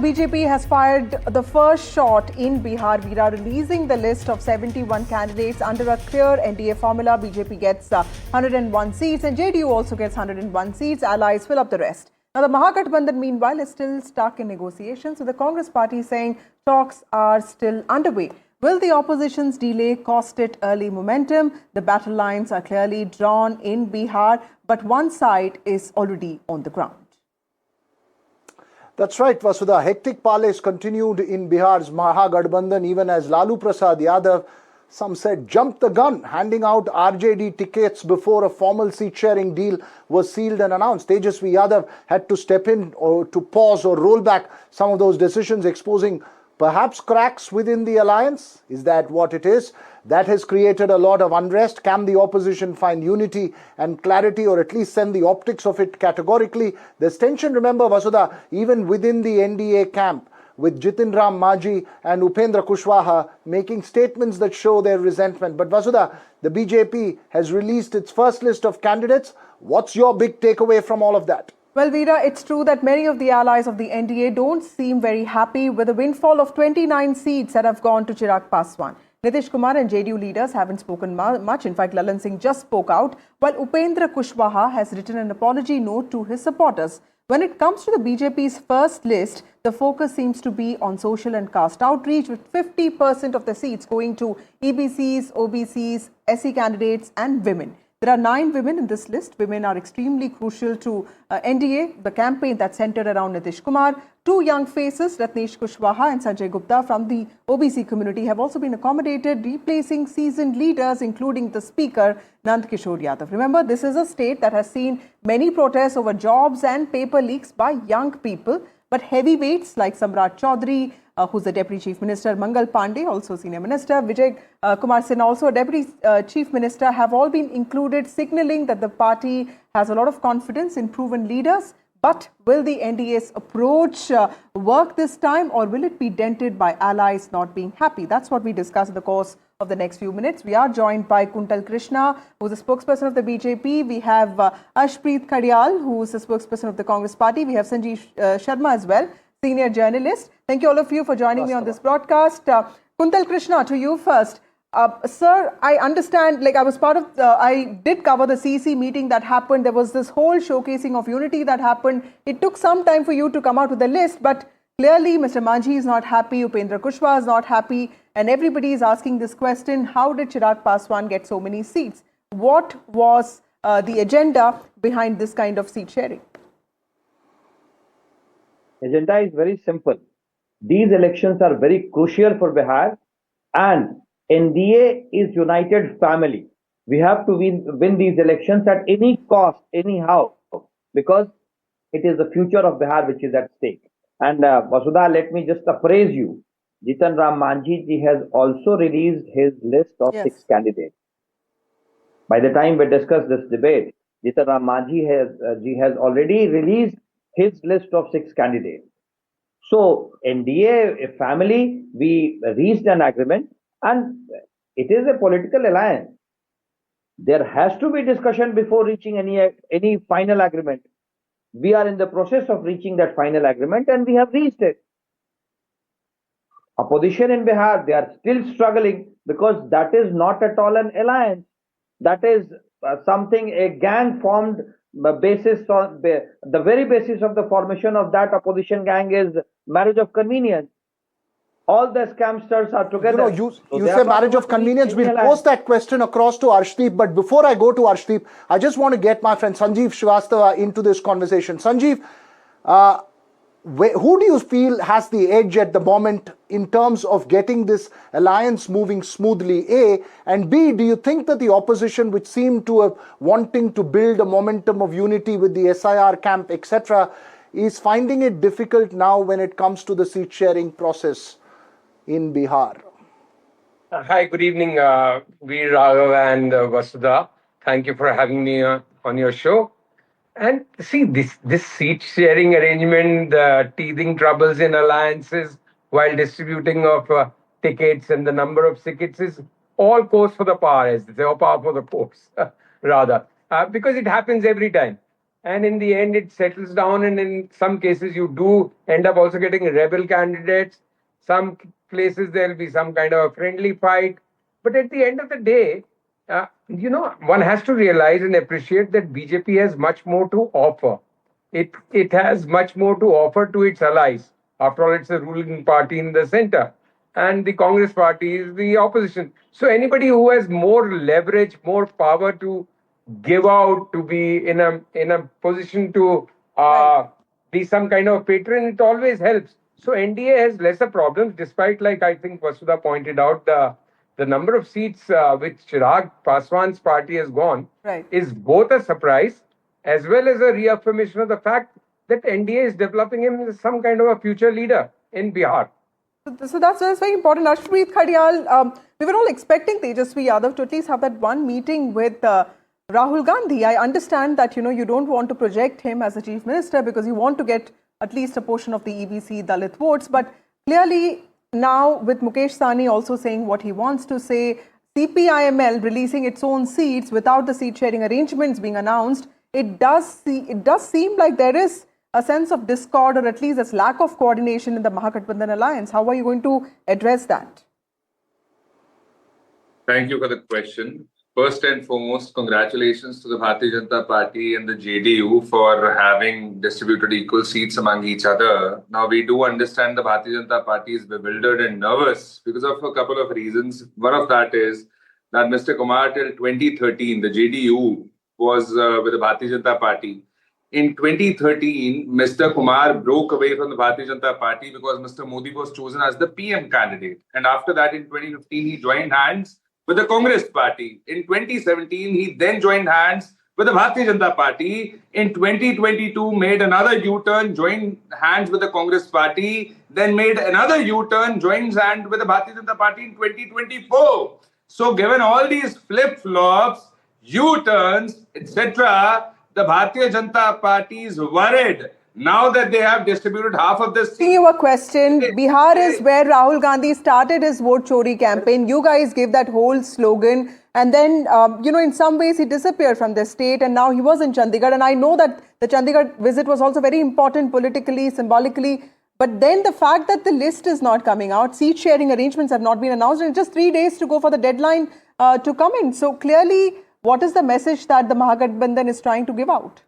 BJP has fired the first shot in Bihar. We are releasing the list of 71 candidates under a clear NDA formula. BJP gets 101 seats and JDU also gets 101 seats. Allies fill up the rest. Now, the Mahagathbandhan, meanwhile, is still stuck in negotiations, with the Congress party saying talks are still underway. Will the opposition's delay cost it early momentum? The battle lines are clearly drawn in Bihar, but one side is already on the ground. That's right, Vasudha. Hectic parleys continued in Bihar's Mahagathbandhan, even as Lalu Prasad Yadav, some said, jumped the gun, handing out RJD tickets before a formal seat-sharing deal was sealed and announced. Tejasvi Yadav had to step in or to pause or roll back some of those decisions, exposing perhaps cracks within the alliance. Is that what it is? That has created a lot of unrest. Can the opposition find unity and clarity, or at least send the optics of it categorically? There's tension, remember, Vasudha, even within the NDA camp, with Jitin Ram Manjhi and Upendra Kushwaha making statements that show their resentment. But Vasudha, the BJP has released its first list of candidates. What's your big takeaway from all of that? Well, Veera, it's true that many of the allies of the NDA don't seem very happy with the windfall of 29 seats that have gone to Chirag Paswan. Nitish Kumar and JDU leaders haven't spoken much. In fact, Lalan Singh just spoke out, while Upendra Kushwaha has written an apology note to his supporters. When it comes to the BJP's first list, the focus seems to be on social and caste outreach, with 50% of the seats going to EBCs, OBCs, SC candidates and women. There are 9 women in this list. Women are extremely crucial to NDA, the campaign that's centered around Nitish Kumar. 2 young faces, Ratnesh Kushwaha and Sanjay Gupta from the OBC community, have also been accommodated, replacing seasoned leaders, including the Speaker, Nand Kishore Yadav. Remember, this is a state that has seen many protests over jobs and paper leaks by young people. But heavyweights like Samrat Chaudhary, who's the Deputy Chief Minister, Mangal Pandey, also Senior Minister, Vijay Kumar Sinha, also a Deputy Chief Minister, have all been included, signalling that the party has a lot of confidence in proven leaders. But will the NDA's approach work this time, or will it be dented by allies not being happy? That's what we discuss in the course of the next few minutes. We are joined by Kuntal Krishna, who's the spokesperson of the BJP. We have Ashpreet Kadial, who's the spokesperson of the Congress party. We have Sanjeev Sharma as well, senior journalist. Thank you all of you for joining me on this broadcast. Kuntal Krishna, to you first. Sir, I understand, like I was part of, I did cover the CC meeting that happened. There was this whole showcasing of unity that happened. It took some time for you to come out with the list, but clearly Mr. Manjhi is not happy, Upendra Kushwaha is not happy, and everybody is asking this question: how did Chirag Paswan get so many seats? What was the agenda behind this kind of seat sharing? Agenda is very simple. These elections are very crucial for Bihar, and NDA is united family. We have to win these elections at any cost, anyhow, because it is the future of Bihar which is at stake. And Vasudha, let me just appraise you. Jitin Ram Manjhi ji has also released his list of 6 candidates. By the time we discuss this debate, Jitin Ram Manjhi has already released his list of 6 candidates. So NDA, a family, we reached an agreement, and it is a political alliance. There has to be discussion before reaching any final agreement. We are in the process of reaching that final agreement, and we have reached it. Opposition in Bihar, they are still struggling, because that is not at all an alliance. That is something, a gang formed basis on the very basis of the formation of that opposition gang is marriage of convenience. All the scamsters are together. You say marriage of convenience. We'll post that question across to Arshdeep. But before I go to Arshdeep, I just want to get my friend Sanjeev Srivastava into this conversation. Sanjeev, who do you feel has the edge at the moment in terms of getting this alliance moving smoothly, A? And B, do you think that the opposition, which seemed to have wanting to build a momentum of unity with the SIR camp, etc., is finding it difficult now when it comes to the seat sharing process in Bihar? Hi, good evening, Veer, Raghav and Vasudha. Thank you for having me on your show. And see, this seat sharing arrangement, the teething troubles in alliances while distributing of tickets and the number of tickets is all course for the power, as they say, or power for the course, rather, because it happens every time. and in the end it settles down, and in some cases you do end up also getting rebel candidates. Some places there will be some kind of a friendly fight, but at the end of the day, one has to realize and appreciate that BJP has much more to offer. It has much more to offer to its allies. After all, it's a ruling party in the center, and the Congress party is the opposition. So anybody who has more leverage, more power to give out, to be in a position to be some kind of patron, it always helps. So NDA has lesser problems, despite, like I think Vasudha pointed out, the number of seats which Chirag Paswan's party has gone is both a surprise as well as a reaffirmation of the fact that NDA is developing him as some kind of a future leader in Bihar. So that's very important. Ashpreet Khadial, we were all expecting Tejasvi Yadav to at least have that one meeting with Rahul Gandhi. I understand that you don't want to project him as a chief minister because you want to get at least a portion of the EBC Dalit votes. But clearly now with Mukesh Sahni also saying what he wants to say, CPIML releasing its own seats without the seat sharing arrangements being announced, it does seem like there is a sense of discord, or at least this lack of coordination in the Mahagathbandhan alliance. How are you going to address that? Thank you for the question. First and foremost, congratulations to the Bharatiya Janata Party and the JDU for having distributed equal seats among each other. Now, we do understand the Bharatiya Janata Party is bewildered and nervous because of a couple of reasons. One of that is that Mr. Kumar till 2013, the JDU was with the Bharatiya Janata Party. In 2013, Mr. Kumar broke away from the Bharatiya Janata Party because Mr. Modi was chosen as the PM candidate. And after that, in 2015, he joined hands with the Congress party. In 2017, he then joined hands with the Bharatiya Janata Party. In 2022, made another U-turn, joined hands with the Congress party, then made another U-turn, joined hands with the Bharatiya Janata Party in 2024. So given all these flip-flops, U-turns, etc., the Bharatiya Janata Party is worried now that they have distributed half of the seats. Asking you a question, Bihar is where Rahul Gandhi started his vote chori campaign. You guys gave that whole slogan, and then, in some ways he disappeared from the state, and now he was in Chandigarh. And I know that the Chandigarh visit was also very important politically, symbolically. But then the fact that the list is not coming out, seat sharing arrangements have not been announced, and just 3 days to go for the deadline to come in. So clearly, what is the message that the Mahagathbandhan is trying to give out?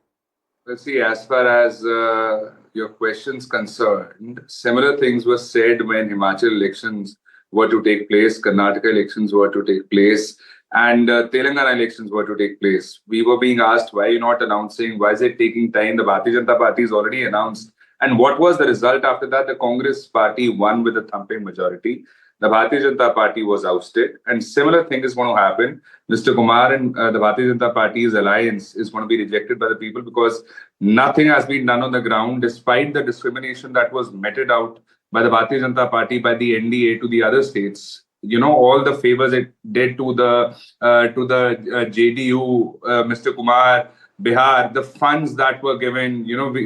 Let's see, as far as your question's concerned, similar things were said when Himachal elections were to take place, Karnataka elections were to take place, and Telangana elections were to take place. We were being asked, why are you not announcing? Why is it taking time? The Bharatiya Janata Party is already announced. And what was the result after that? The Congress party won with a thumping majority. The Bharatiya Janata Party was ousted, and similar thing is going to happen. Mr. Kumar and the Bharatiya Janata Party's alliance is going to be rejected by the people because nothing has been done on the ground, despite the discrimination that was meted out by the Bharatiya Janata Party, by the NDA to the other states. All the favors it did to the JDU, Mr. Kumar, Bihar, the funds that were given,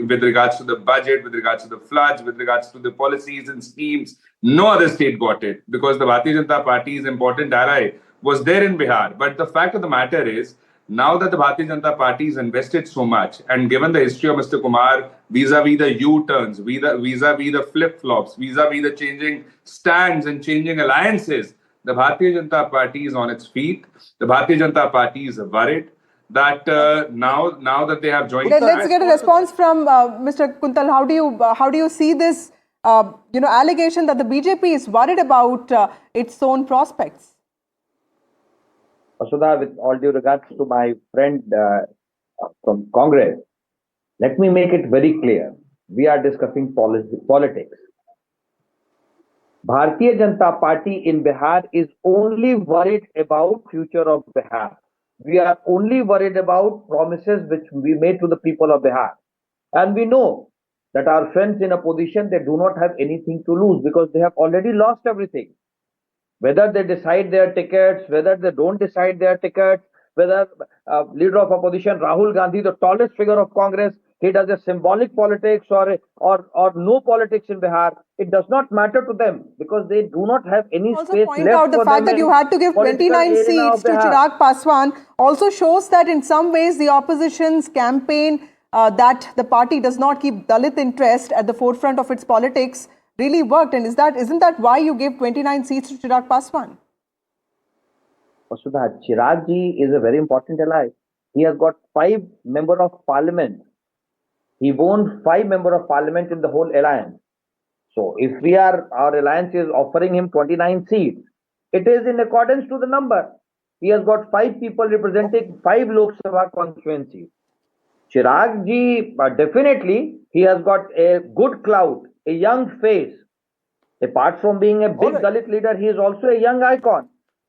with regards to the budget, with regards to the floods, with regards to the policies and schemes, no other state got it because the Bharatiya Janata Party's important ally was there in Bihar. But the fact of the matter is, now that the Bharatiya Janata Party has invested so much, and given the history of Mr. Kumar vis-a-vis the U-turns, vis-a-vis the flip-flops, vis-a-vis the changing stands and changing alliances, the Bharatiya Janata Party is on its feet. The Bharatiya Janata Party is worried that now that they have joined. Let's get a response from Mr. Kuntal. How do you see this allegation that the BJP is worried about its own prospects? Vasudha, with all due regards to my friend from Congress, let me make it very clear. We are discussing politics. Bharatiya Janata Party in Bihar is only worried about future of Bihar. We are only worried about promises which we made to the people of Bihar. And we know that our friends in opposition, they do not have anything to lose because they have already lost everything. Whether they decide their tickets, whether they don't decide their tickets, whether leader of opposition Rahul Gandhi, the tallest figure of Congress, he does a symbolic politics or no politics in Bihar, it does not matter to them because they do not have any space left for them. Also point out the fact that you had to give 29 seats to Chirag Paswan also shows that in some ways the opposition's campaign that the party does not keep Dalit interest at the forefront of its politics really worked? And isn't that why you gave 29 seats to Chirag Paswan? Vasudha, Chirag ji is a very important ally. He has got 5 members of parliament. He won 5 members of parliament in the whole alliance. So if our alliance is offering him 29 seats, it is in accordance to the number. He has got 5 people representing 5 Lok Sabha constituencies. Chirag ji, definitely, he has got a good clout, a young face. Apart from being a big Dalit leader, he is also a young icon.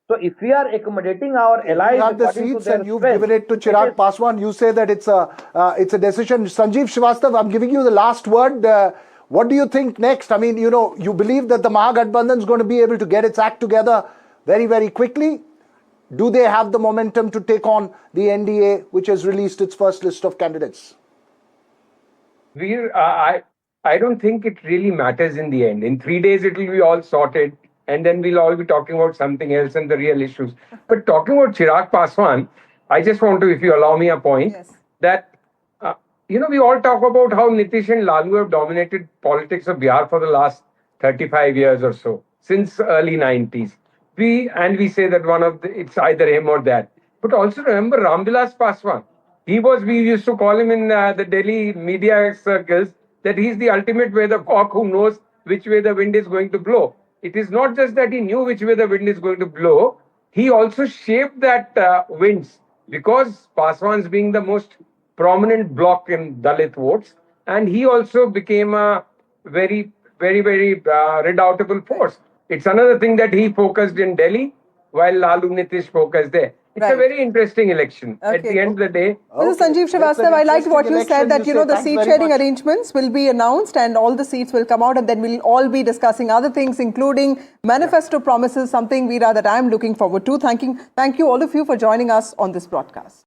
So if we are accommodating our allies, you have the seats and you've given it to Chirag Paswan. You say that it's a decision. Sanjeev Srivastava, I'm giving you the last word. What do you think next? I mean, you believe that the Mahagathbandhan is going to be able to get its act together very, very quickly. Do they have the momentum to take on the NDA, which has released its first list of candidates? Veer, I don't think it really matters in the end. In 3 days, it will be all sorted, and then we'll all be talking about something else and the real issues. But talking about Chirag Paswan, I just want to, if you allow me a point, that, we all talk about how Nitish and Lalu have dominated politics of Bihar for the last 35 years or so, since early 90s. We say that it's either him or that. But also remember Ramvilas Paswan. We used to call him in the Delhi media circles that he's the ultimate weathercock who knows which way the wind is going to blow. It is not just that he knew which way the wind is going to blow, he also shaped that winds, because Paswan's being the most prominent bloc in Dalit votes, and he also became a very, very, very redoubtable force. It's another thing that he focused in Delhi while Lalu Nitish focused there. It's a very interesting election. At the end of the day. Mr. Sanjeev Srivastava, I liked what you said, that the seat sharing arrangements will be announced and all the seats will come out, and then we'll all be discussing other things, including manifesto promises, something, Veera, that I'm looking forward to. Thank you all of you for joining us on this broadcast.